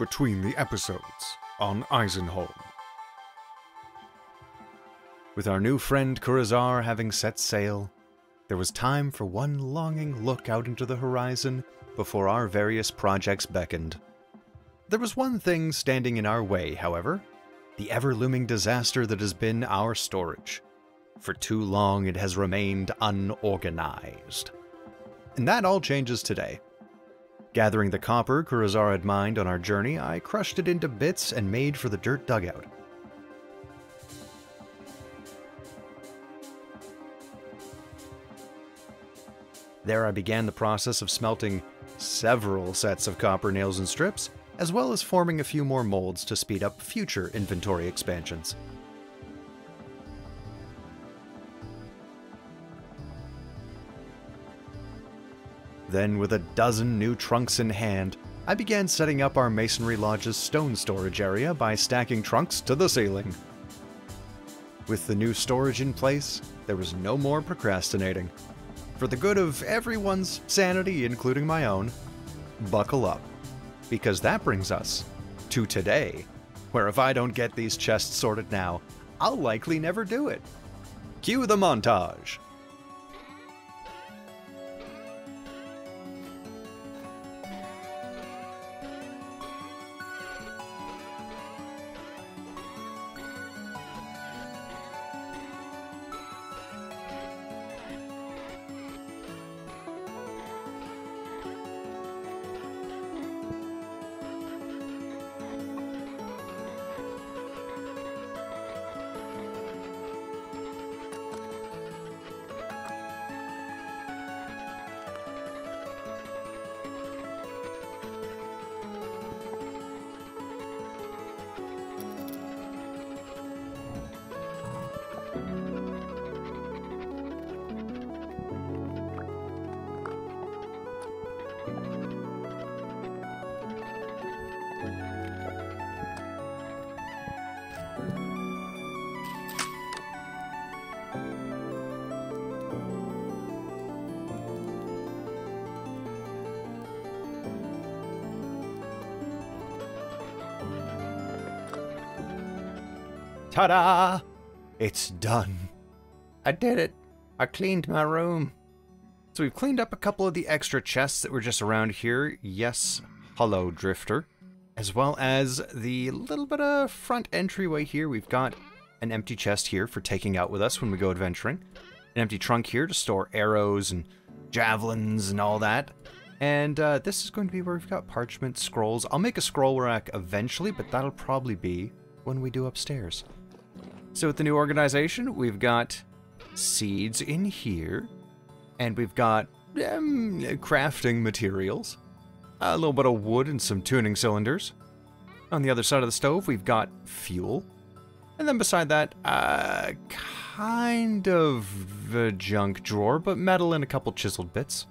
between the episodes on Eisenholm. With our new friend Kurazarrh having set sail, there was time for one longing look out into the horizon before our various projects beckoned. There was one thing standing in our way, however, the ever-looming disaster that has been our storage. For too long it has remained unorganized. And that all changes today. Gathering the copper Kurazarrh had mined on our journey, I crushed it into bits and made for the dirt dugout. There I began the process of smelting several sets of copper nails and strips, as well as forming a few more molds to speed up future inventory expansions. Then, with a dozen new trunks in hand, I began setting up our Masonry Lodge's stone storage area by stacking trunks to the ceiling. With the new storage in place, there was no more procrastinating. For the good of everyone's sanity, including my own, buckle up, because that brings us to today, where if I don't get these chests sorted now, I'll likely never do it. Cue the montage! Ta-da! It's done. I did it. I cleaned my room. So we've cleaned up a couple of the extra chests that were just around here. Yes, hello, Drifter. As well as the little bit of front entryway here. We've got an empty chest here for taking out with us when we go adventuring. An empty trunk here to store arrows and javelins and all that. And this is going to be where we've got parchment, scrolls. I'll make a scroll rack eventually, but that'll probably be when we do upstairs. So with the new organization, we've got seeds in here, and we've got crafting materials, a little bit of wood and some tuning cylinders. On the other side of the stove, we've got fuel, and then beside that, kind of a junk drawer, but metal and a couple chiseled bits,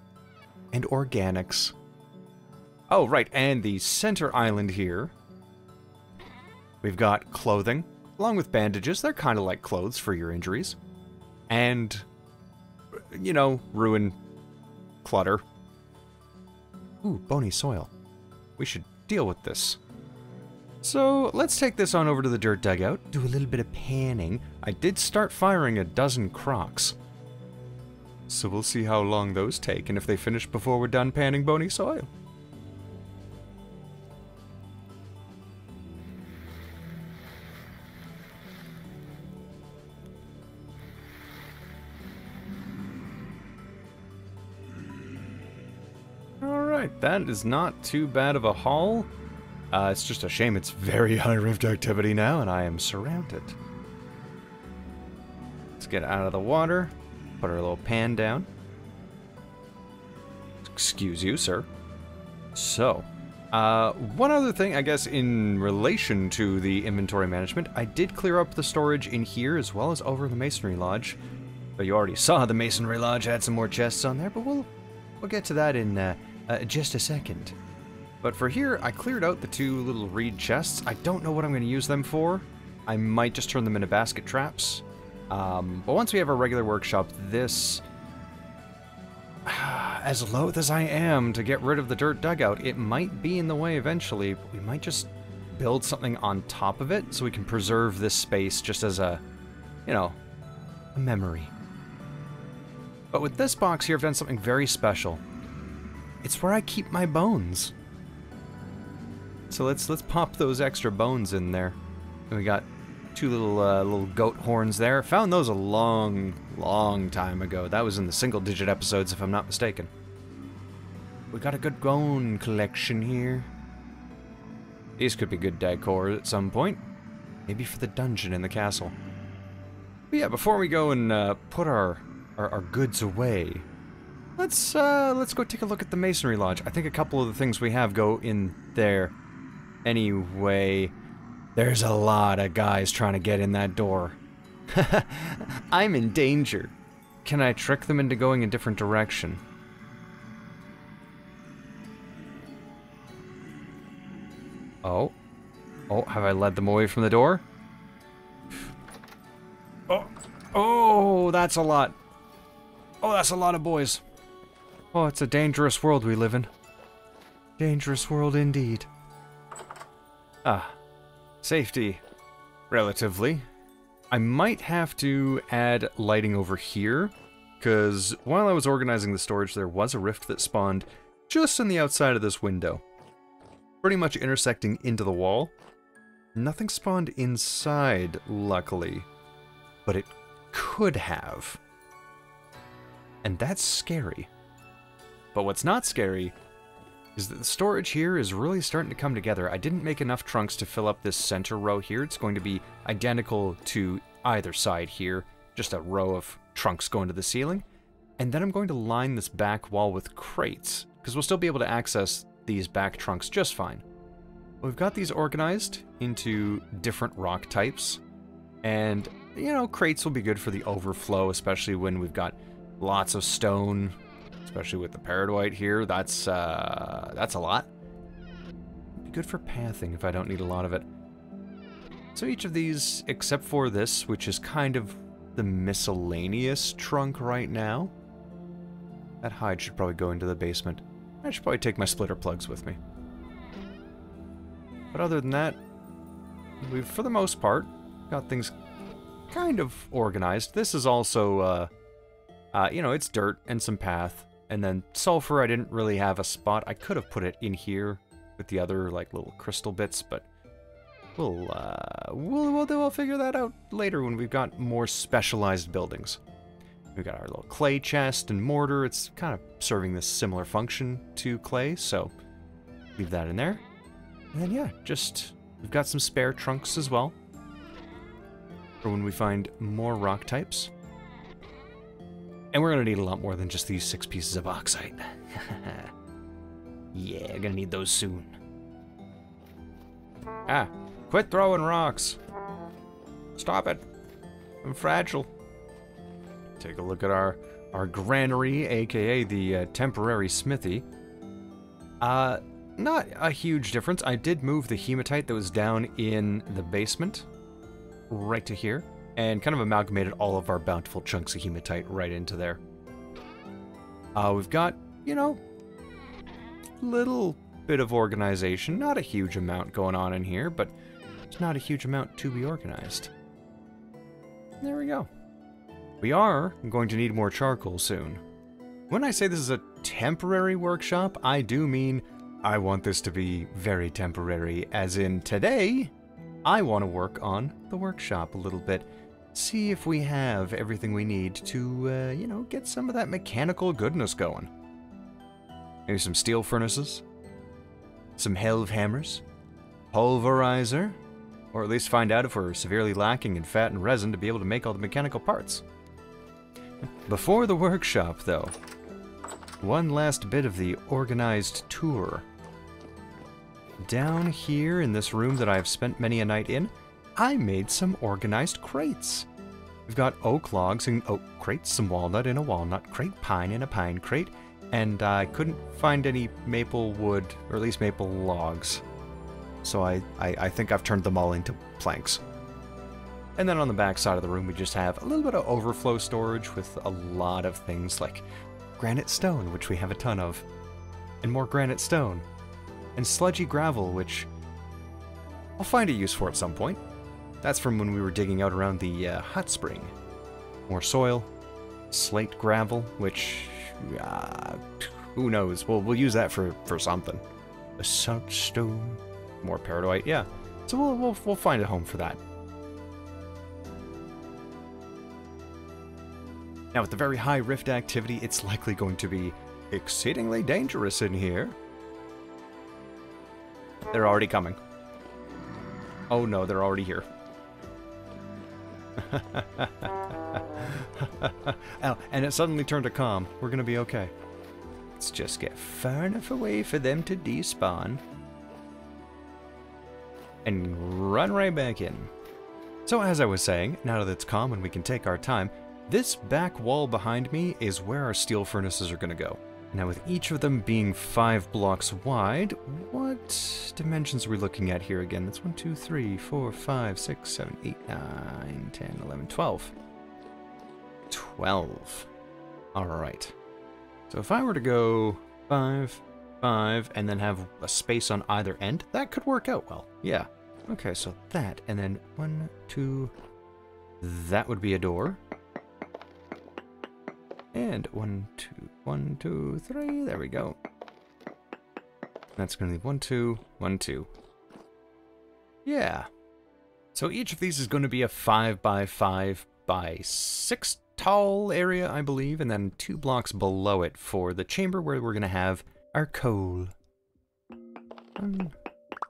and organics. Oh, right, and the center island here, we've got clothing, along with bandages. They're kind of like clothes for your injuries. And, you know, ruin, clutter. Ooh, bony soil. We should deal with this. So, let's take this on over to the dirt dugout, do a little bit of panning. I did start firing a dozen crocs. So we'll see how long those take, and if they finish before we're done panning bony soil. Alright, that is not too bad of a haul. It's just a shame it's very high rift activity now, and I am surrounded. Let's get out of the water, put our little pan down. Excuse you, sir. So, one other thing, I guess, in relation to the inventory management, I did clear up the storage in here as well as over in the Masonry Lodge. But you already saw the Masonry Lodge had some more chests on there, but we'll get to that in just a second. But for here, I cleared out the two little reed chests. I don't know what I'm going to use them for. I might just turn them into basket traps. But once we have our regular workshop, this as loath as I am to get rid of the dirt dugout, it might be in the way eventually, but we might just build something on top of it so we can preserve this space just as a, you know, a memory. But with this box here, I've done something very special. It's where I keep my bones. So let's pop those extra bones in there. And we got two little goat horns there. Found those a long time ago. That was in the single-digit episodes, if I'm not mistaken. We got a good bone collection here. These could be good decor at some point. Maybe for the dungeon in the castle. But yeah, before we go and put our goods away, let's go take a look at the masonry lodge. I think a couple of the things we have go in there. Anyway, there's a lot of guys trying to get in that door. I'm in danger. Can I trick them into going a different direction? Oh. Oh, have I led them away from the door? Oh, that's a lot. Oh, that's a lot of boys. Oh, it's a dangerous world we live in. Dangerous world indeed. Ah, safety, relatively. I might have to add lighting over here, because while I was organizing the storage, there was a rift that spawned just on the outside of this window. Pretty much intersecting into the wall. Nothing spawned inside, luckily, but it could have. And that's scary. But what's not scary is that the storage here is really starting to come together. I didn't make enough trunks to fill up this center row here. It's going to be identical to either side here. Just a row of trunks going to the ceiling. And then I'm going to line this back wall with crates, because we'll still be able to access these back trunks just fine. We've got these organized into different rock types. And, you know, crates will be good for the overflow, especially when we've got lots of stone. Especially with the peridotite here, that's a lot. Be good for pathing if I don't need a lot of it. So each of these, except for this, which is kind of the miscellaneous trunk right now. That hide should probably go into the basement. I should probably take my splitter plugs with me. But other than that, we've, for the most part, got things kind of organized. This is also, you know, it's dirt and some path. And then sulfur, I didn't really have a spot. I could have put it in here with the other, like, little crystal bits, but we'll figure that out later when we've got more specialized buildings. We've got our little clay chest and mortar. It's kind of serving this similar function to clay, so leave that in there. And then, yeah, just, we've got some spare trunks as well for when we find more rock types. And we're going to need a lot more than just these 6 pieces of bauxite. Yeah, going to need those soon. Ah, quit throwing rocks. Stop it. I'm fragile. Take a look at our granary, aka the temporary smithy. Not a huge difference. I did move the hematite that was down in the basement right to here. And kind of amalgamated all of our bountiful chunks of hematite right into there. We've got, you know, little bit of organization. Not a huge amount going on in here, but it's not a huge amount to be organized. There we go. We are going to need more charcoal soon. When I say this is a temporary workshop, I do mean I want this to be very temporary, as in today, I want to work on the workshop a little bit. See if we have everything we need to, you know, get some of that mechanical goodness going. Maybe some steel furnaces, some helve hammers, pulverizer, or at least find out if we're severely lacking in fat and resin to be able to make all the mechanical parts. Before the workshop, though, one last bit of the organized tour. Down here in this room that I've spent many a night in, I made some organized crates. We've got oak logs in oak crates, some walnut in a walnut crate, pine in a pine crate, and I couldn't find any maple wood, or at least maple logs. So I think I've turned them all into planks. And then on the back side of the room we just have a little bit of overflow storage with a lot of things like granite stone, which we have a ton of, and more granite stone, and sludgy gravel, which I'll find a use for at some point. That's from when we were digging out around the hot spring. More soil, slate gravel, which, who knows, we'll use that for something. A salt stone, more peridotite, yeah. So we'll find a home for that. Now, with the very high rift activity, it's likely going to be exceedingly dangerous in here. They're already coming. Oh no, they're already here. Oh, and it suddenly turned to calm. We're gonna be okay. Let's just get far enough away for them to despawn. And run right back in. So as I was saying, now that it's calm and we can take our time, this back wall behind me is where our steel furnaces are going to go. Now with each of them being 5 blocks wide, what dimensions are we looking at here again? That's 1, 2, 3, 4, 5, 6, 7, 8, 9, 10, 11, 12. 12. Alright. So if I were to go 5, 5, and then have a space on either end, that could work out well. Yeah. Okay, so that, and then 1, 2, that would be a door. And 1, 2, 1, 2, 3, there we go. That's going to leave 1, 2, 1, 2. Yeah. So each of these is going to be a 5 by 5 by 6 tall area, I believe, and then 2 blocks below it for the chamber where we're going to have our coal. 1,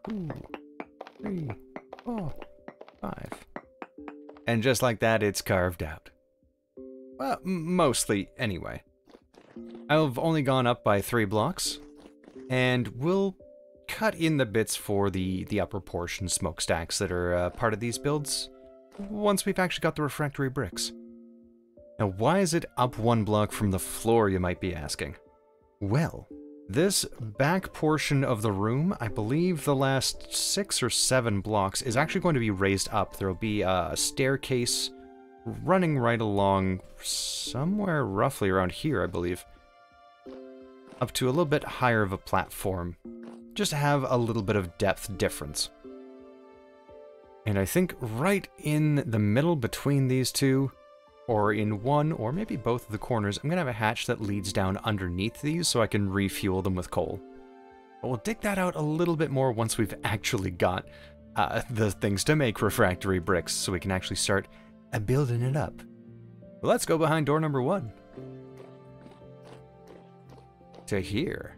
2, 3, 4, 5. And just like that, it's carved out. Well, mostly, anyway. I've only gone up by 3 blocks, and we'll cut in the bits for the upper portion smokestacks that are part of these builds once we've actually got the refractory bricks. Now, why is it up 1 block from the floor, you might be asking? Well, this back portion of the room, I believe the last 6 or 7 blocks, is actually going to be raised up. There'll be a staircase running right along somewhere roughly around here, I believe, up to a little bit higher of a platform, just to have a little bit of depth difference. And I think right in the middle between these two, or in one, or maybe both of the corners, I'm going to have a hatch that leads down underneath these so I can refuel them with coal. But we'll dig that out a little bit more once we've actually got the things to make refractory bricks, so we can actually start building it up. Well, let's go behind door number 1. To here.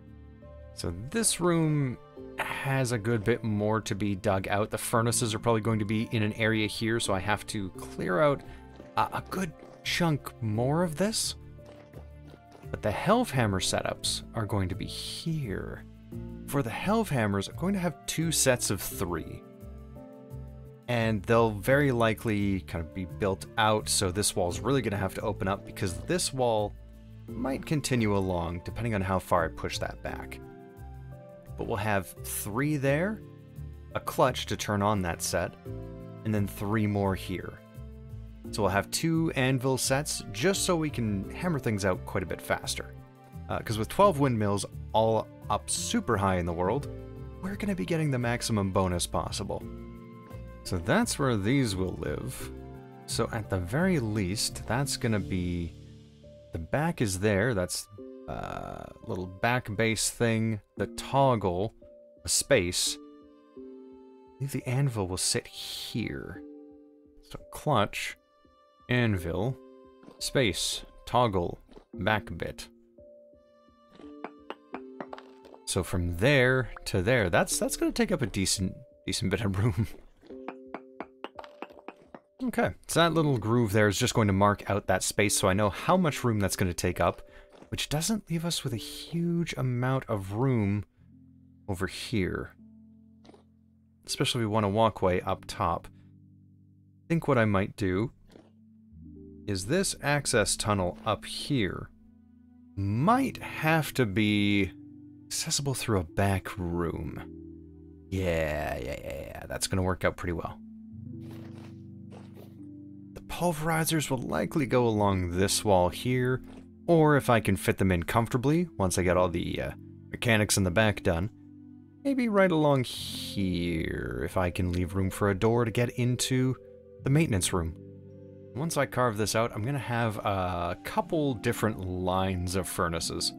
So this room has a good bit more to be dug out. The furnaces are probably going to be in an area here, so I have to clear out a good chunk more of this. But the Helvhammer setups are going to be here. For the Helvhammers, I'm going to have 2 sets of 3. And they'll very likely kind of be built out, so this wall's really going to have to open up because this wall might continue along, depending on how far I push that back. But we'll have 3 there, a clutch to turn on that set, and then 3 more here. So we'll have 2 anvil sets, just so we can hammer things out quite a bit faster. Because with 12 windmills all up super high in the world, we're going to be getting the maximum bonus possible. So that's where these will live. So at the very least, that's going to be... The back is there, that's a little back base thing, the toggle, a space. I believe the anvil will sit here. So clutch, anvil, space, toggle, back bit. So from there to there, that's going to take up a decent bit of room. Okay, so that little groove there is just going to mark out that space so I know how much room that's going to take up, which doesn't leave us with a huge amount of room over here. Especially if we want a walkway up top. I think what I might do is this access tunnel up here might have to be accessible through a back room. Yeah, that's going to work out pretty well. Pulverizers will likely go along this wall here, Or if I can fit them in comfortably, once I get all the mechanics in the back done, maybe right along here, if I can leave room for a door to get into the maintenance room. Once I carve this out, I'm going to have a couple different lines of furnaces.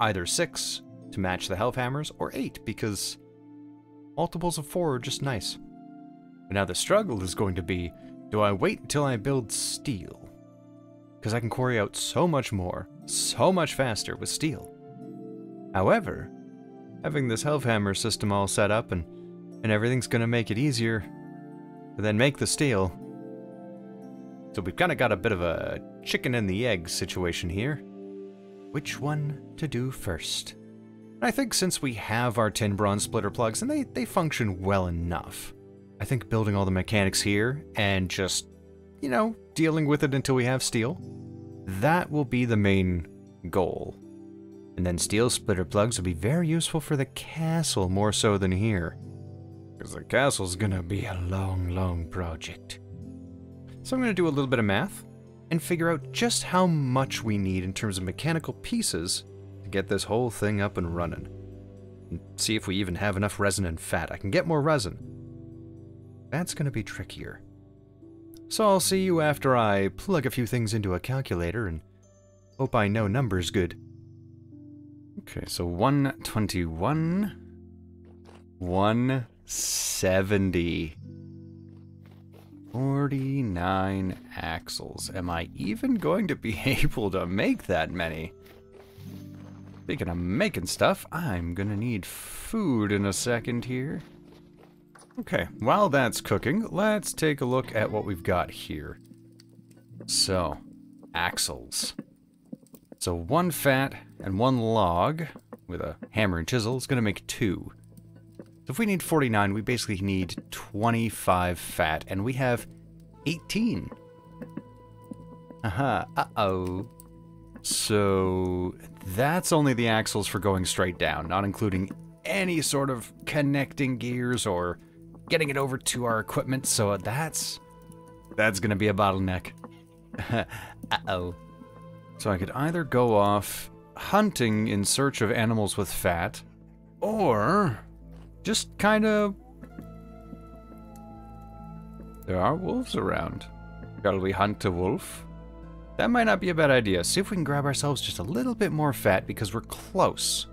Either 6 to match the Hellhammers, or 8, because multiples of 4 are just nice. But now the struggle is going to be, do I wait until I build steel? Because I can quarry out so much more, so much faster with steel. However, having this Hellhammer system all set up and everything's going to make it easier to then make the steel. So we've kind of got a bit of a chicken and the egg situation here. Which one to do first? I think since we have our tin bronze splitter plugs and they function well enough, I think building all the mechanics here and just, you know, dealing with it until we have steel, that will be the main goal. And then steel splitter plugs will be very useful for the castle more so than here. Because the castle's gonna be a long, long project. So I'm gonna do a little bit of math and figure out just how much we need in terms of mechanical pieces to get this whole thing up and running. And see if we even have enough resin and fat. I can get more resin. That's gonna be trickier. So I'll see you after I plug a few things into a calculator and hope I know numbers good. Okay, so 121, 170, 49 axles. Am I even going to be able to make that many? Speaking of making stuff, I'm gonna need food in a second here. Okay, while that's cooking, let's take a look at what we've got here. So, axles. So 1 fat and 1 log with a hammer and chisel is going to make 2. So if we need 49, we basically need 25 fat, and we have 18. Uh-oh. So that's only the axles for going straight down, not including any sort of connecting gears or getting it over to our equipment, so that's gonna be a bottleneck. Uh-oh. So I could either go off hunting in search of animals with fat, or just kind of... There are wolves around. Shall we hunt a wolf? That might not be a bad idea. See if we can grab ourselves just a little bit more fat, because we're close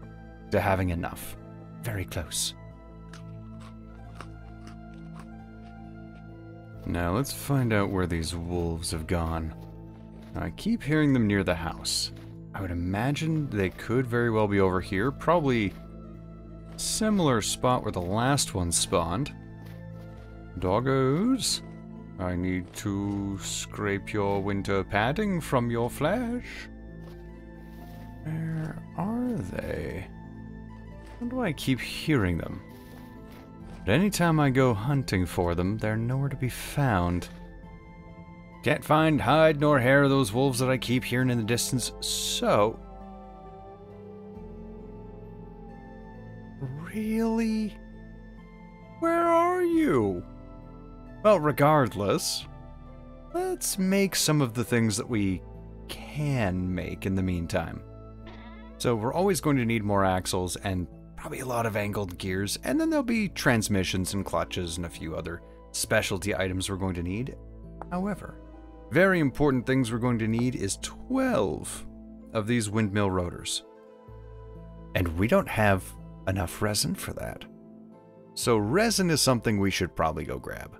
to having enough. Very close. Now let's find out where these wolves have gone. I keep hearing them near the house. I would imagine they could very well be over here. Probably similar spot where the last one spawned. Doggos, I need to scrape your winter padding from your flesh. Where are they? Why do I keep hearing them? But anytime I go hunting for them, they're nowhere to be found. Can't find hide nor hair of those wolves that I keep hearing in the distance, so... Really? Where are you? Well, regardless, let's make some of the things that we can make in the meantime. So we're always going to need more axles and probably a lot of angled gears, and then there'll be transmissions and clutches and a few other specialty items we're going to need. However, very important things we're going to need is 12 of these windmill rotors. And we don't have enough resin for that. So resin is something we should probably go grab.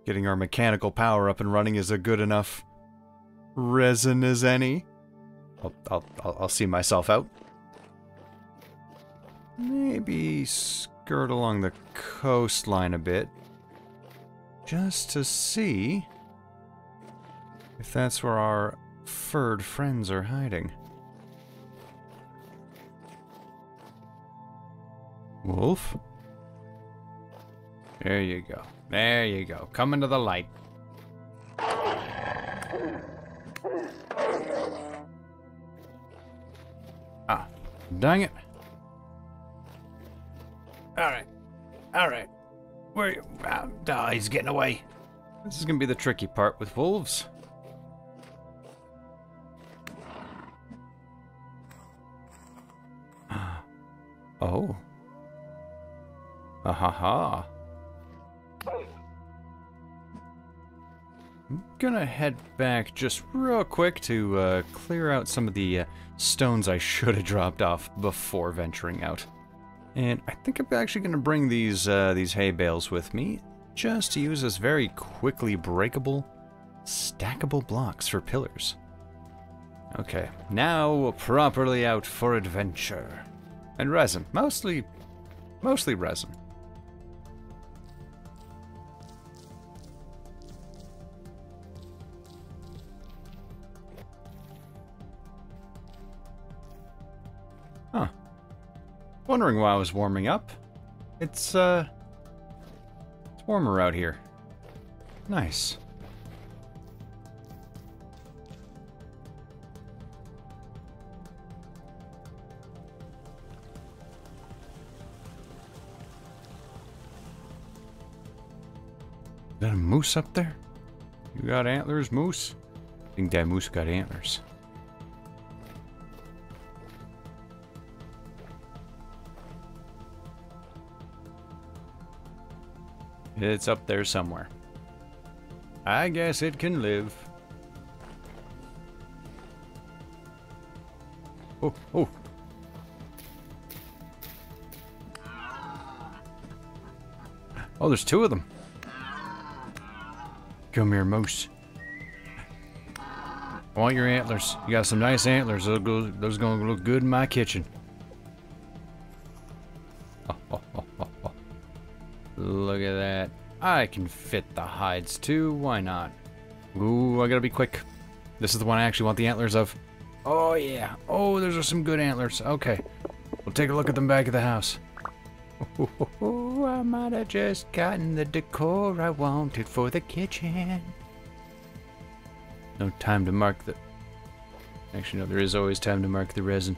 Getting our mechanical power up and running is a good enough resin as any. I'll see myself out. Maybe skirt along the coastline a bit, just to see if that's where our furred friends are hiding. Wolf? There you go. There you go. Come into the light. Ah, dang it. Alright. Alright. Where are you? Oh, he's getting away. This is gonna be the tricky part with wolves. Oh. Ha. I'm gonna head back just real quick to clear out some of the stones I should have dropped off before venturing out. And I think I'm actually gonna bring these hay bales with me, just to use as very quickly breakable, stackable blocks for pillars. Okay, now properly out for adventure. And resin, mostly resin. Huh. Wondering why I was warming up. It's warmer out here. Nice. Is that a moose up there? You got antlers, moose? I think that moose got antlers. It's up there somewhere. I guess it can live. Oh, oh. Oh, there's two of them. Come here, moose. I want your antlers. You got some nice antlers. Those gonna look good in my kitchen. Look at that. I can fit the hides too. Why not? Ooh, I gotta be quick. This is the one I actually want the antlers of. Oh, yeah. Oh, those are some good antlers. Okay. We'll take a look at them back at the house. Oh, I might have just gotten the decor I wanted for the kitchen. No time to mark the... Actually, no, there is always time to mark the resin.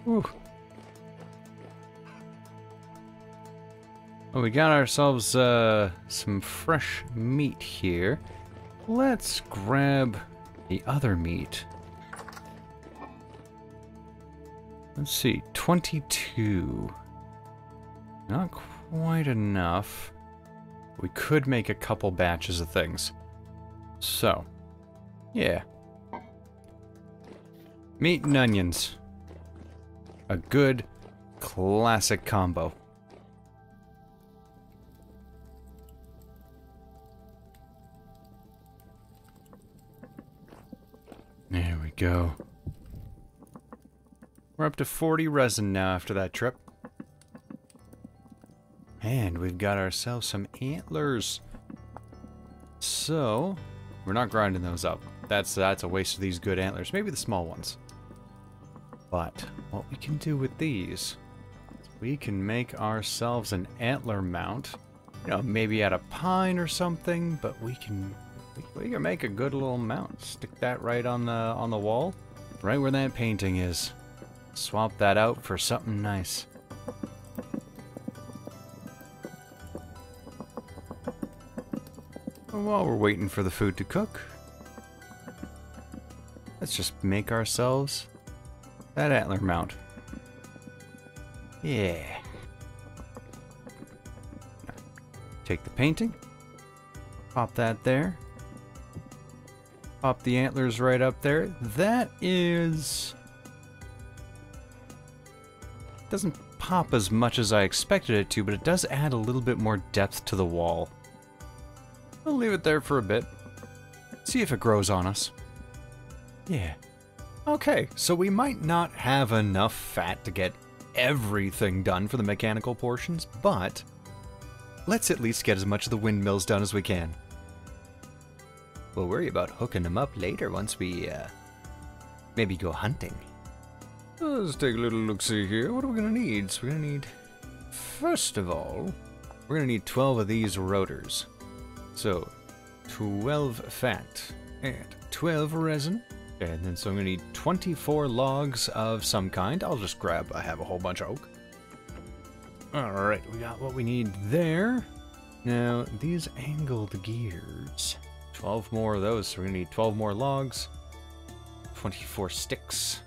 Ooh. Well, we got ourselves some fresh meat here. Let's grab the other meat. Let's see, 22. Not quite enough. We could make a couple batches of things. So, yeah. Meat and onions. A good, classic combo. There we go. We're up to 40 resin now after that trip. And we've got ourselves some antlers. So, we're not grinding those up. That's a waste of these good antlers. Maybe the small ones. But what we can do with these, we can make ourselves an antler mount. You know, maybe out of pine or something, but we can make a good little mount. Stick that right on the wall, right where that painting is. Swap that out for something nice. And while we're waiting for the food to cook, let's just make ourselves that antler mount. Yeah. Take the painting, pop that there. Pop the antlers right up there. That is... doesn't pop as much as I expected it to, but it does add a little bit more depth to the wall. I'll leave it there for a bit. See if it grows on us. Yeah. Okay, so we might not have enough fat to get everything done for the mechanical portions, but let's at least get as much of the windmills done as we can. We'll worry about hooking them up later once we, maybe go hunting. Let's take a little look-see here. What are we gonna need? So we're gonna need, first of all, we're gonna need 12 of these rotors. So, 12 fat and 12 resin. And then so I'm gonna need 24 logs of some kind. I'll just grab, I have a whole bunch of oak. Alright, we got what we need there. Now, these angled gears. 12 more of those, so we're gonna need 12 more logs. 24 sticks.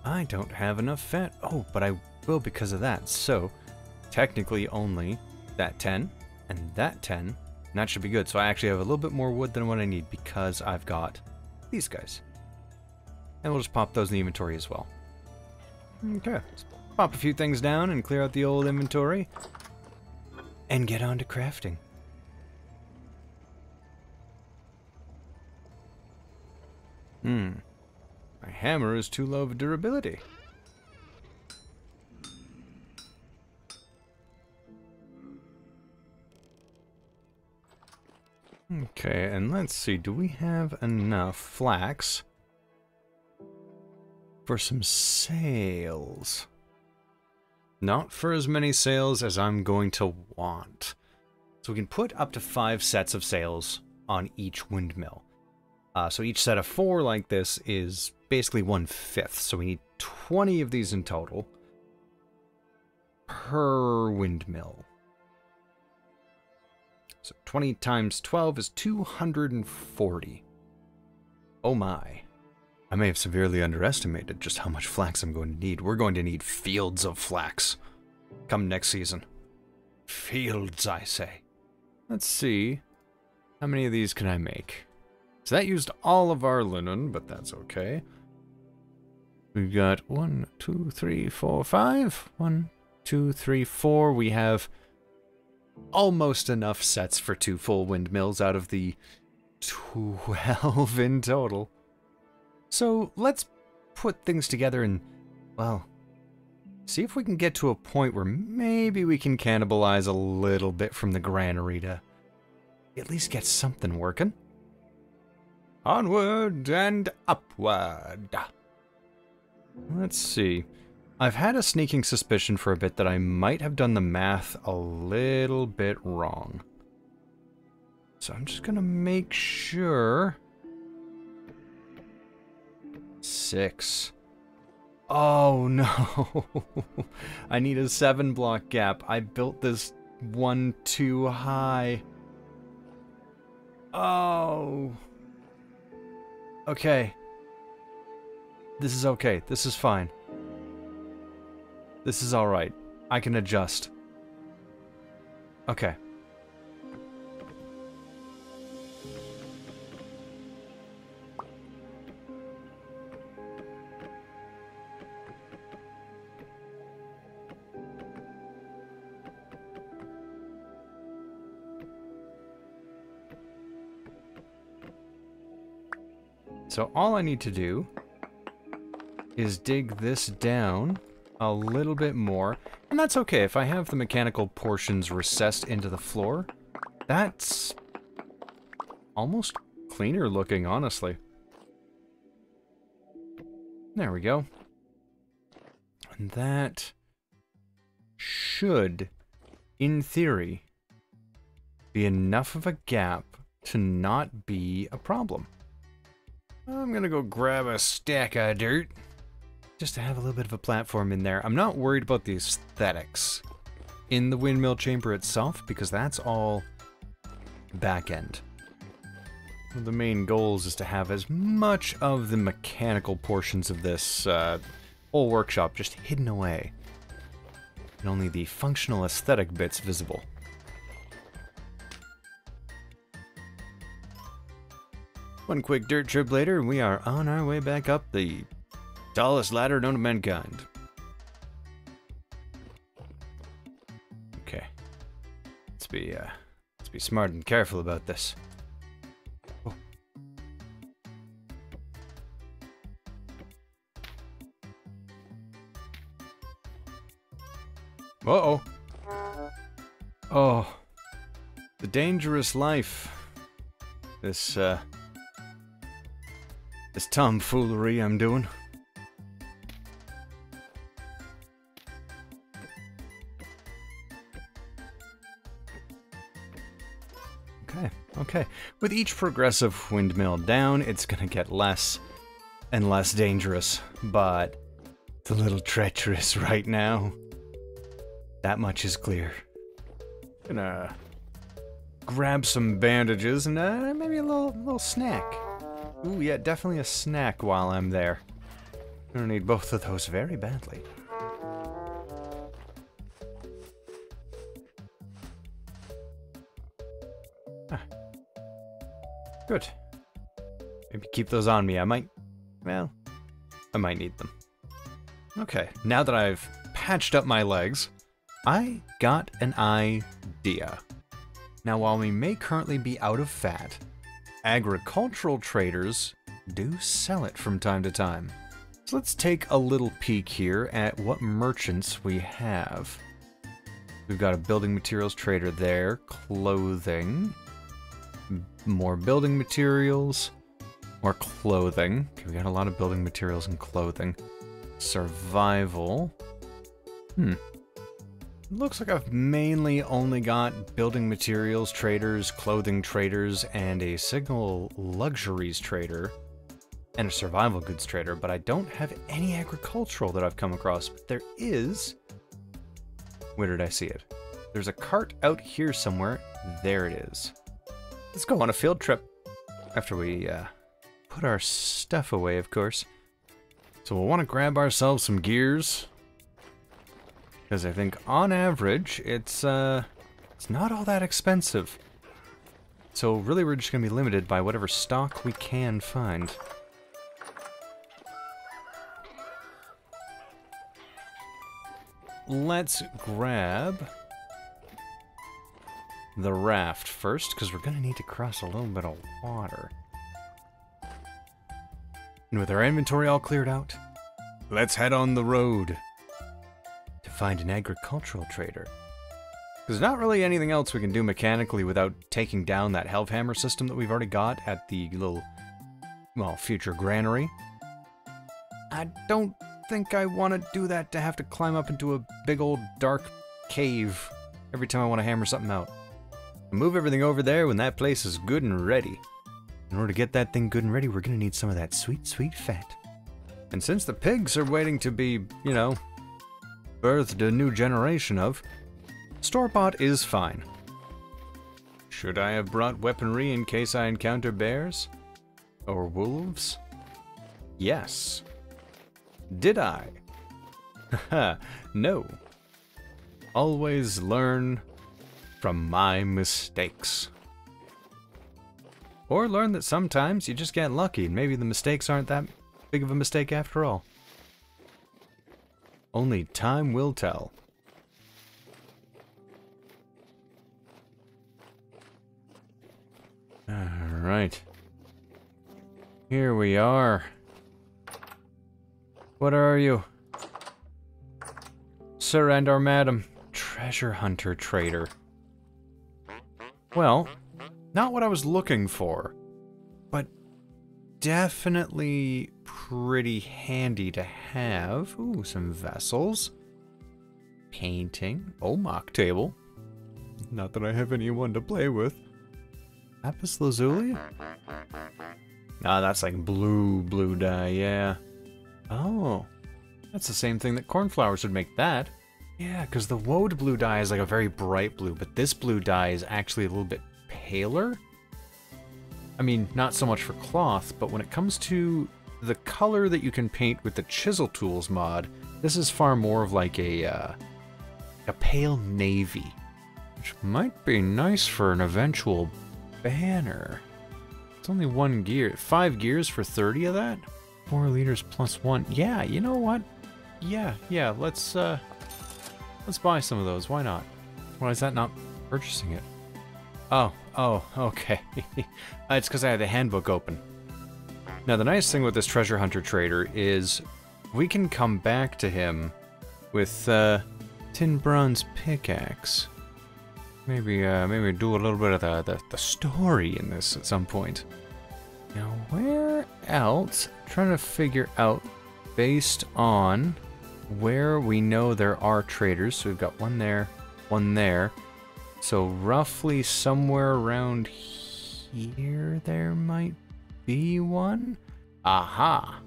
I don't have enough fat. Oh, but I will because of that. So, technically only that 10 and that 10. And that should be good. So I actually have a little bit more wood than what I need because I've got these guys. And we'll just pop those in the inventory as well. Okay, let's pop a few things down and clear out the old inventory. And get on to crafting. My hammer is too low of durability. Okay, and let's see, do we have enough flax for some sails? Not for as many sails as I'm going to want. So we can put up to 5 sets of sails on each windmill. So each set of 4 like this is basically 1/5. So we need 20 of these in total per windmill. So 20 times 12 is 240. Oh my. I may have severely underestimated just how much flax I'm going to need. We're going to need fields of flax come next season. Fields, I say. Let's see. How many of these can I make? So that used all of our linen, but that's okay. We've got 1, 2, 3, 4, 5. 1, 2, 3, 4. We have almost enough sets for 2 full windmills out of the 12 in total. So let's put things together and, well, see if we can get to a point where maybe we can cannibalize a little bit from the granary to at least get something working. Onward and upward. Let's see. I've had a sneaking suspicion for a bit that I might have done the math a little bit wrong. So I'm just gonna make sure. 6. Oh no. I need a 7-block gap. I built this one too high. Oh. Okay. This is okay. This is fine. This is alright. I can adjust. Okay. So all I need to do is dig this down a little bit more, and that's okay. If I have the mechanical portions recessed into the floor, that's almost cleaner looking, honestly. There we go. And that should, in theory, be enough of a gap to not be a problem. I'm gonna go grab a stack of dirt just to have a little bit of a platform in there. I'm not worried about the aesthetics in the windmill chamber itself because that's all back end. One of the main goals is to have as much of the mechanical portions of this whole workshop just hidden away and only the functional aesthetic bits visible. One quick dirt trip later, we are on our way back up the tallest ladder known to mankind. Okay. Let's be smart and careful about this. Oh. Uh-oh. Oh. The dangerous life. This tomfoolery I'm doing. Okay. With each progressive windmill down, it's gonna get less and less dangerous, but it's a little treacherous right now. That much is clear. Gonna grab some bandages and maybe a little snack. Ooh, yeah, definitely a snack while I'm there. Gonna need both of those very badly. Ah. Good. Maybe keep those on me. I might need them. Okay, now that I've patched up my legs, I got an idea. Now, while we may currently be out of fat, agricultural traders do sell it from time to time. So let's take a little peek here at what merchants we have. We've got a building materials trader there, clothing, more building materials, more clothing. Okay, we got a lot of building materials and clothing. Survival. Looks like I've mainly only got building materials traders, clothing traders, and a signal luxuries trader, and a survival goods trader, but I don't have any agricultural that I've come across. But there is... Where did I see it? There's a cart out here somewhere. There it is. Let's go on a field trip. After we put our stuff away, of course. So we'll want to grab ourselves some gears. Because I think, on average, it's not all that expensive. So really we're just going to be limited by whatever stock we can find. Let's grab the raft first, because we're going to need to cross a little bit of water. And with our inventory all cleared out, let's head on the road to find an agricultural trader. There's not really anything else we can do mechanically without taking down that Hellhammer system that we've already got at the little, well, future granary. I don't think I want to do that to have to climb up into a big old dark cave every time I want to hammer something out. Move everything over there when that place is good and ready. In order to get that thing good and ready, we're going to need some of that sweet, sweet fat. And since the pigs are waiting to be, you know, birthed a new generation of, store-bought is fine. Should I have brought weaponry in case I encounter bears? Or wolves? Yes. Did I? Haha, no. Always learn from my mistakes. Or learn that sometimes you just get lucky and maybe the mistakes aren't that big of a mistake after all. Only time will tell. Alright. Here we are. What are you? Sir and or madam, treasure hunter trader. Well, not what I was looking for, but definitely pretty handy to have. Ooh, some vessels. Painting. Oh, mock table. Not that I have anyone to play with. Lapis lazuli? Ah, that's like blue dye, yeah. Oh, that's the same thing that cornflowers would make that. Yeah, because the woad blue dye is like a very bright blue, but this blue dye is actually a little bit paler. I mean, not so much for cloth, but when it comes to the color that you can paint with the Chisel Tools mod, this is far more of like a pale navy, which might be nice for an eventual banner. It's only 1 gear. 5 gears for 30 of that? 4 liters plus 1. Yeah, you know what? Yeah, let's buy some of those. Why not? Why is that not purchasing it? Oh, okay. It's because I had the handbook open. Now, the nice thing with this treasure hunter trader is we can come back to him with tin bronze pickaxe. Maybe do a little bit of the story in this at some point. Now, where else? I'm trying to figure out based on where we know there are traders. So we've got one there, one there. So roughly somewhere around here there might be one. Aha!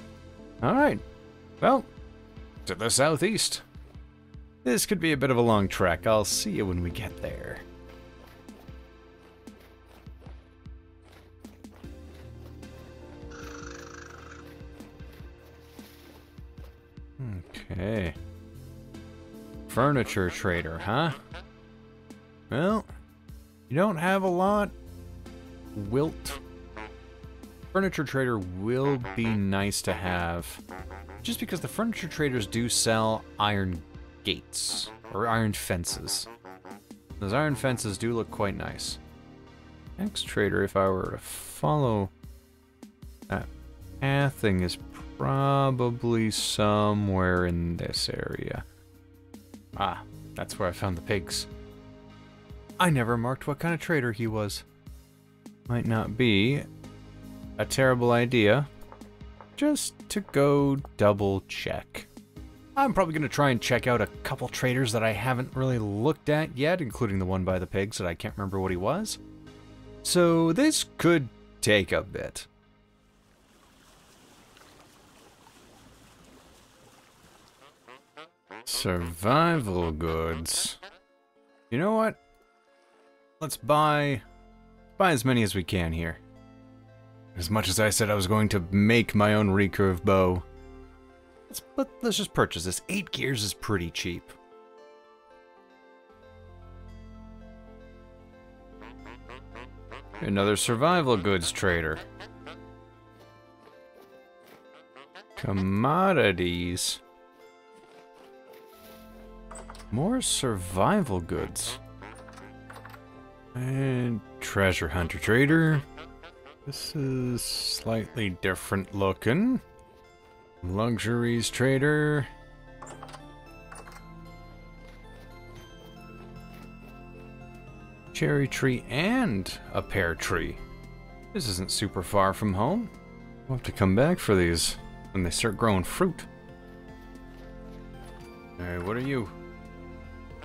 Alright. Well, to the southeast. This could be a bit of a long trek. I'll see you when we get there. Okay. Furniture trader, huh? Well, you don't have a lot. Wilt. Furniture trader will be nice to have, just because the furniture traders do sell iron gates, or iron fences. Those iron fences do look quite nice. Next trader, if I were to follow that pathing, is probably somewhere in this area. Ah, that's where I found the pigs. I never marked what kind of trader he was. Might not be a terrible idea, just to go double check. I'm probably going to try and check out a couple traders that I haven't really looked at yet, including the one by the pigs that I can't remember what he was. So this could take a bit. Survival goods. You know what? Let's buy as many as we can here. As much as I said I was going to make my own recurve bow, let's just purchase this. 8 gears is pretty cheap. Another survival goods trader. Commodities. More survival goods. And treasure hunter trader. This is slightly different looking. Luxuries trader. Cherry tree and a pear tree. This isn't super far from home. We'll have to come back for these when they start growing fruit. Alright, what are you?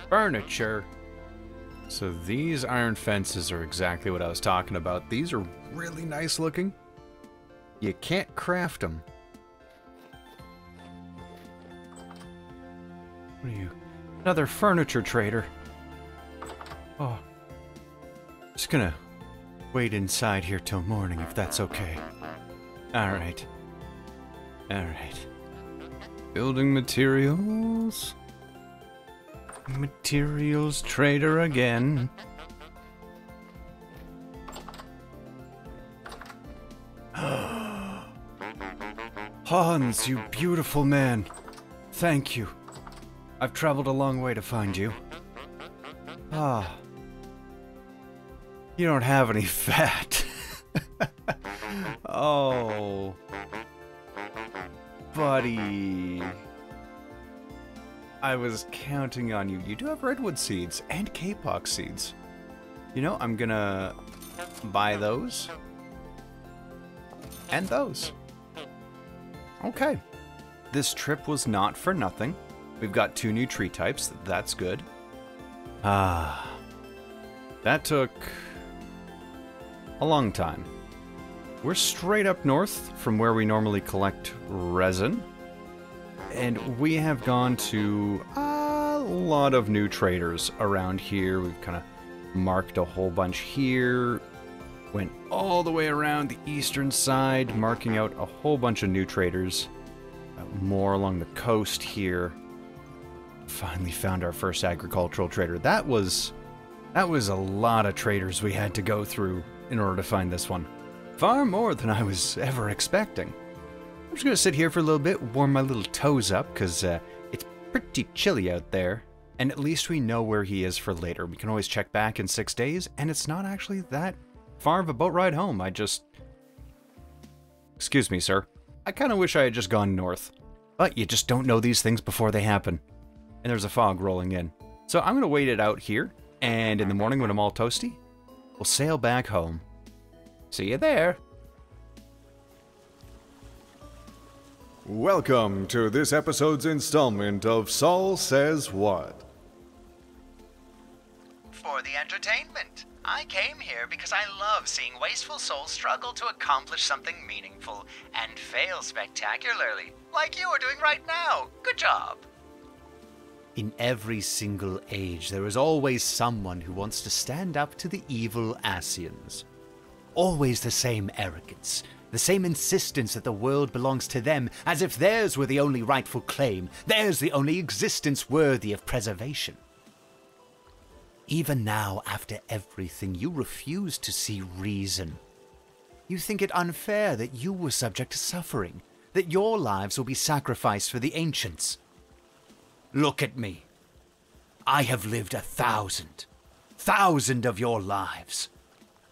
Furniture. So these iron fences are exactly what I was talking about. These are really nice looking. You can't craft them. What are you? Another furniture trader. Oh. Just gonna wait inside here till morning if that's okay. Alright. Alright. Building materials. Materials trader again. Hans, you beautiful man. Thank you. I've traveled a long way to find you. Ah. You don't have any fat. Oh. Buddy. I was counting on you. You do have redwood seeds and kapok seeds. You know, I'm gonna buy those. And those. Okay. This trip was not for nothing. We've got 2 new tree types. That's good. Ah. That took a long time. We're straight up north from where we normally collect resin. And we have gone to a lot of new traders around here. We've kind of marked a whole bunch here. Went all the way around the eastern side, marking out a whole bunch of new traders. More along the coast here. Finally found our first agricultural trader. That was a lot of traders we had to go through in order to find this one. Far more than I was ever expecting. I'm just gonna sit here for a little bit, warm my little toes up, because it's pretty chilly out there. And at least we know where he is for later. We can always check back in 6 days, and it's not actually that far of a boat ride home. Excuse me, sir. I kind of wish I had just gone north. But you just don't know these things before they happen. And there's a fog rolling in. So I'm gonna wait it out here, and in the morning when I'm all toasty, we'll sail back home. See you there. Welcome to this episode's installment of Sol Says What. For the entertainment. I came here because I love seeing wasteful souls struggle to accomplish something meaningful and fail spectacularly, like you are doing right now. Good job. In every single age, there is always someone who wants to stand up to the evil Asians. Always the same arrogance. The same insistence that the world belongs to them, as if theirs were the only rightful claim, theirs the only existence worthy of preservation. Even now, after everything, you refuse to see reason. You think it unfair that you were subject to suffering, that your lives will be sacrificed for the ancients. Look at me. I have lived 1,000 of your lives.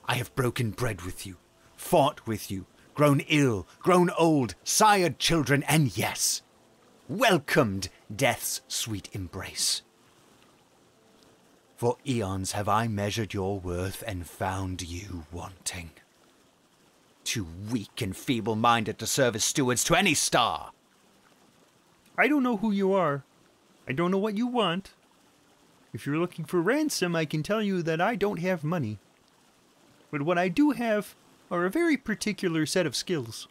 I have broken bread with you, fought with you, grown ill, grown old, sired children, and yes, welcomed death's sweet embrace. For eons have I measured your worth and found you wanting. Too weak and feeble-minded to serve as stewards to any star. I don't know who you are. I don't know what you want. If you're looking for ransom, I can tell you that I don't have money. But what I do have are a very particular set of skills.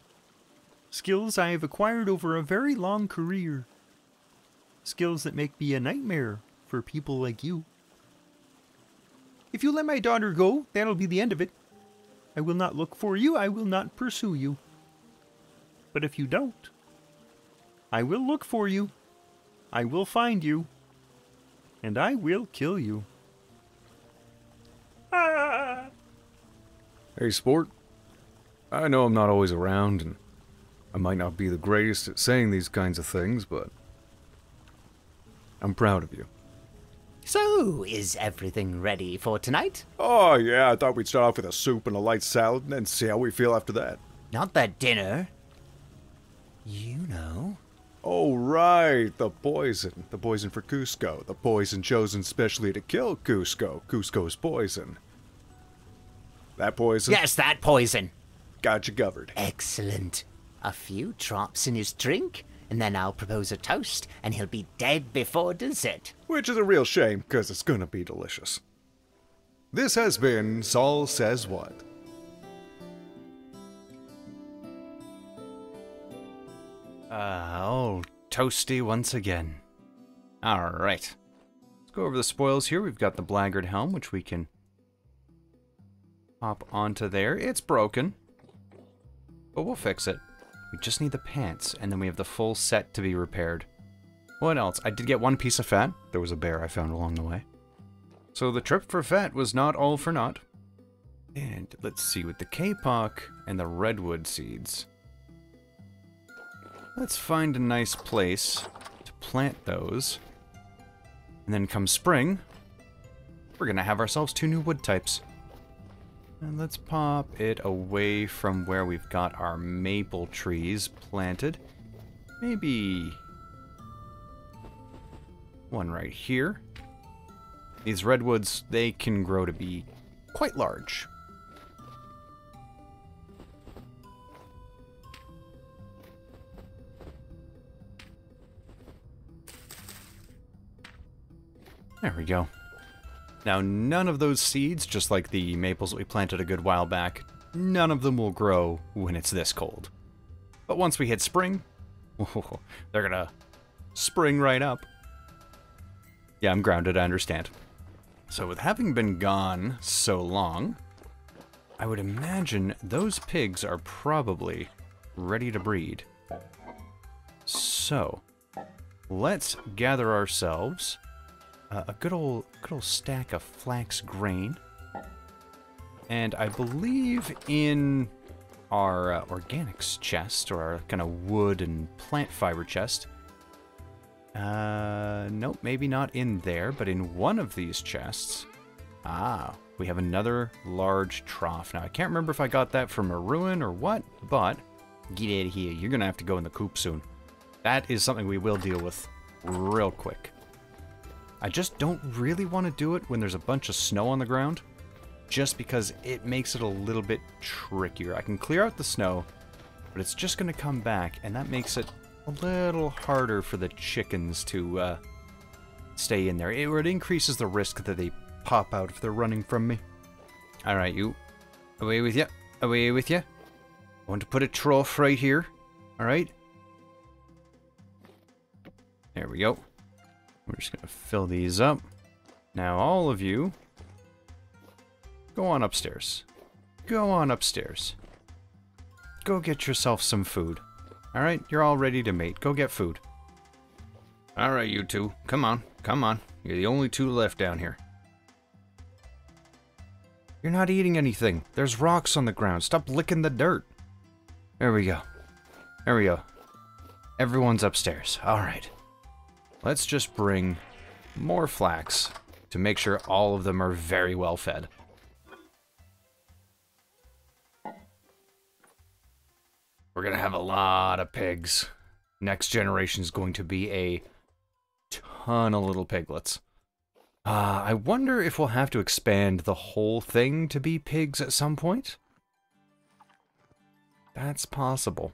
Skills I have acquired over a very long career. Skills that make me a nightmare for people like you. If you let my daughter go, that'll be the end of it. I will not look for you, I will not pursue you. But if you don't, I will look for you, I will find you, and I will kill you. Ah! Hey, sport. I know I'm not always around, and I might not be the greatest at saying these kinds of things, but I'm proud of you. So, is everything ready for tonight? Oh, yeah, I thought we'd start off with a soup and a light salad, and then see how we feel after that. Not that dinner. You know. Oh, right, the poison. The poison for Cusco. The poison chosen specially to kill Cusco. Cusco's poison. That poison? Yes, that poison. Got you covered. Excellent. A few drops in his drink, and then I'll propose a toast, and he'll be dead before dessert. Which is a real shame, because it's gonna be delicious. This has been Sol Says What? Oh, toasty once again. Alright. Let's go over the spoils here. We've got the Blackguard Helm, which we can hop onto there. It's broken, but we'll fix it. We just need the pants, and then we have the full set to be repaired. What else? I did get one piece of fat. There was a bear I found along the way. So the trip for fat was not all for naught. And let's see, with the Kapok and the redwood seeds, let's find a nice place to plant those. And then come spring, we're gonna have ourselves 2 new wood types. And let's pop it away from where we've got our maple trees planted. Maybe one right here. These redwoods, they can grow to be quite large. There we go. Now, none of those seeds, just like the maples that we planted a good while back, none of them will grow when it's this cold. But once we hit spring, they're gonna spring right up. Yeah, I'm grounded, I understand. So with having been gone so long, I would imagine those pigs are probably ready to breed. So, let's gather ourselves a good old stack of flax grain. And I believe in our organics chest, or our kind of wood and plant fiber chest. Nope, maybe not in there, but in one of these chests. Ah, we have another large trough. Now, I can't remember if I got that from a ruin or what, but get out of here. You're gonna have to go in the coop soon. That is something we will deal with real quick. I just don't really want to do it when there's a bunch of snow on the ground, just because it makes it a little bit trickier. I can clear out the snow, but it's just going to come back, and that makes it a little harder for the chickens to stay in there. It increases the risk that they pop out if they're running from me. Alright, you. Away with you. Away with you. I want to put a trough right here. Alright. There we go. We're just going to fill these up. Now, all of you, go on upstairs. Go on upstairs. go get yourself some food. Alright, you're all ready to mate. Go get food. Alright, you two. Come on. Come on. You're the only two left down here. You're not eating anything. There's rocks on the ground. Stop licking the dirt. There we go. There we go. Everyone's upstairs. Alright. Let's just bring more flax to make sure all of them are very well fed. We're gonna have a lot of pigs. Next generation is going to be a ton of little piglets. I wonder if we'll have to expand the whole thing to be pigs at some point? That's possible.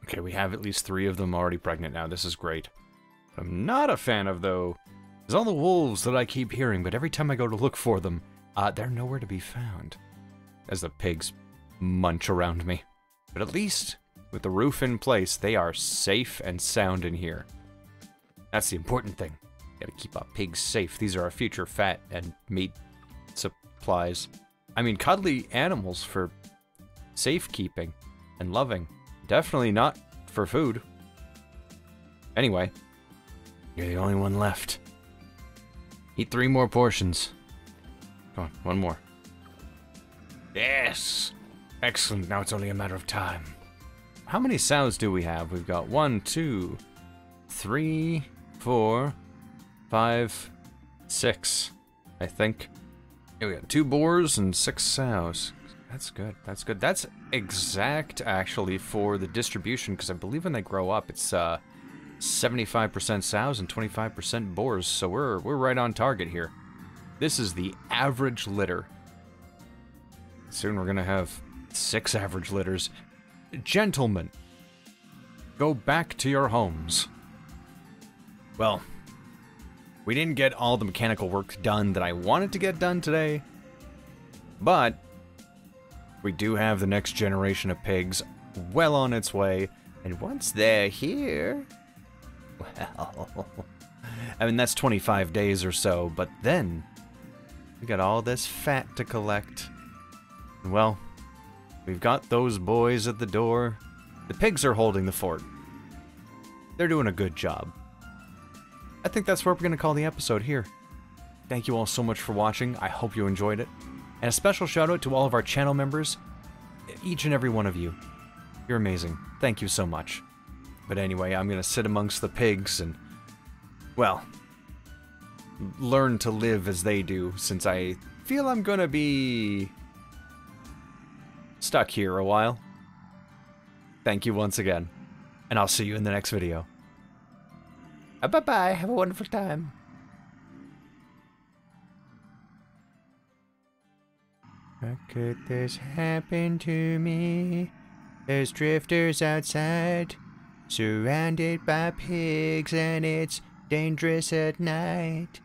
Okay, we have at least 3 of them already pregnant now. This is great. What I'm not a fan of, though, is all the wolves that I keep hearing, but every time I go to look for them, they're nowhere to be found. As the pigs munch around me. But at least, with the roof in place, they are safe and sound in here. That's the important thing. Gotta keep our pigs safe. These are our future fat and meat supplies. I mean, cuddly animals for safekeeping and loving. Definitely not for food. Anyway, you're the only one left. Eat 3 more portions. Come on, 1 more. Yes! Excellent, now it's only a matter of time. How many sows do we have? We've got 1, 2, 3, 4, 5, 6, I think. Here we got 2 boars and 6 sows. That's good, that's good. That's exact, actually, for the distribution, because I believe when they grow up, it's 75% sows and 25% boars, so we're right on target here. This is the average litter. Soon we're gonna have 6 average litters. Gentlemen, go back to your homes. Well, we didn't get all the mechanical work done that I wanted to get done today, but we do have the next generation of pigs well on its way, and once they're here, well, I mean, that's 25 days or so, but then we got all this fat to collect. And well, we've got those boys at the door. The pigs are holding the fort. They're doing a good job. I think that's where we're going to call the episode here. Thank you all so much for watching. I hope you enjoyed it. And a special shout out to all of our channel members. Each and every one of you. You're amazing. Thank you so much. But anyway, I'm going to sit amongst the pigs and, well, learn to live as they do, since I feel I'm going to be stuck here a while. Thank you once again, and I'll see you in the next video. Bye-bye, have a wonderful time. How could this happen to me? There's drifters outside, surrounded by pigs, and it's dangerous at night.